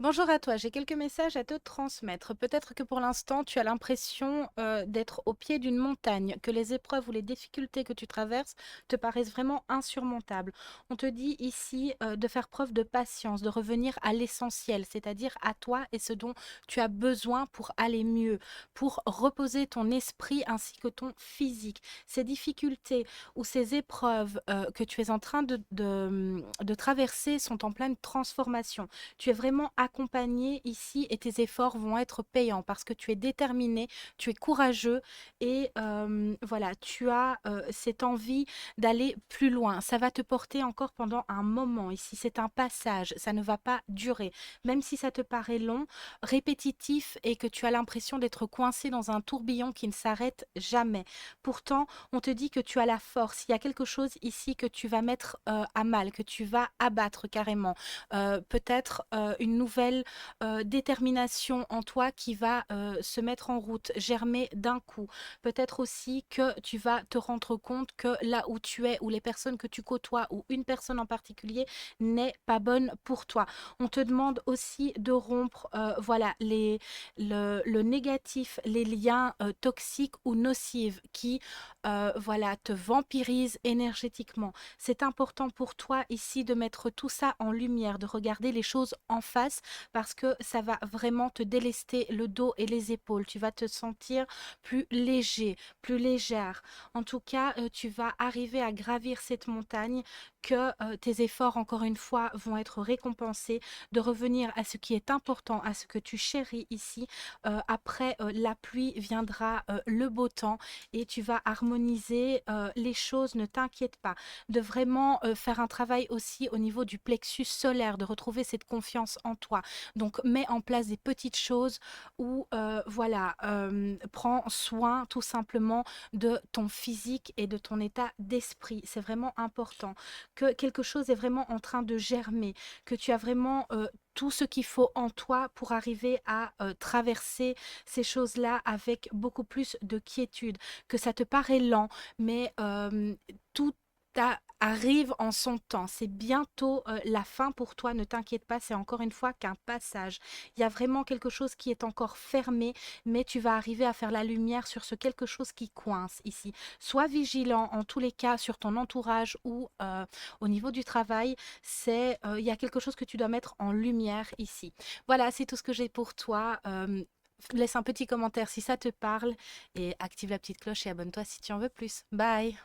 Bonjour à toi, j'ai quelques messages à te transmettre. Peut-être que pour l'instant, tu as l'impression d'être au pied d'une montagne, que les épreuves ou les difficultés que tu traverses te paraissent vraiment insurmontables. On te dit ici de faire preuve de patience, de revenir à l'essentiel, c'est-à-dire à toi et ce dont tu as besoin pour aller mieux, pour reposer ton esprit ainsi que ton physique. Ces difficultés ou ces épreuves que tu es en train de traverser sont en pleine transformation. Tu es vraiment accompagné ici et tes efforts vont être payants parce que tu es déterminé, tu es courageux et voilà, tu as cette envie d'aller plus loin. Ça va te porter encore pendant un moment ici. C'est un passage, ça ne va pas durer. Même si ça te paraît long, répétitif et que tu as l'impression d'être coincé dans un tourbillon qui ne s'arrête jamais. Pourtant, on te dit que tu as la force. Il y a quelque chose ici que tu vas mettre à mal, que tu vas abattre carrément, peut-être une nouvelle détermination en toi qui va se mettre en route, germer d'un coup. Peut-être aussi que tu vas te rendre compte que là où tu es, ou les personnes que tu côtoies, ou une personne en particulier n'est pas bonne pour toi. On te demande aussi de rompre voilà, le négatif, les liens toxiques ou nocifs qui voilà, te vampirisent énergétiquement. C'est important pour toi ici de mettre tout ça en lumière, de regarder les choses en face parce que ça va vraiment te délester le dos et les épaules. Tu vas te sentir plus léger, plus légère. En tout cas, tu vas arriver à gravir cette montagne, que tes efforts, encore une fois, vont être récompensés, de revenir à ce qui est important, à ce que tu chéris ici. Après la pluie viendra le beau temps et tu vas harmoniser les choses, ne t'inquiète pas, de vraiment faire un travail aussi au niveau du plexus solaire, de retrouver cette confiance en toi. Donc, mets en place des petites choses où, voilà, prends soin tout simplement de ton physique et de ton état d'esprit. C'est vraiment important que quelque chose est vraiment en train de germer, que tu as vraiment tout ce qu'il faut en toi pour arriver à traverser ces choses-là avec beaucoup plus de quiétude, que ça te paraît lent, mais tout arrive en son temps. C'est bientôt la fin pour toi, ne t'inquiète pas, c'est encore une fois qu'un passage. Il y a vraiment quelque chose qui est encore fermé, mais tu vas arriver à faire la lumière sur ce quelque chose qui coince ici. Sois vigilant en tous les cas sur ton entourage ou au niveau du travail. Il y a quelque chose que tu dois mettre en lumière ici. Voilà, c'est tout ce que j'ai pour toi. Laisse un petit commentaire si ça te parle et active la petite cloche et abonne-toi si tu en veux plus. Bye!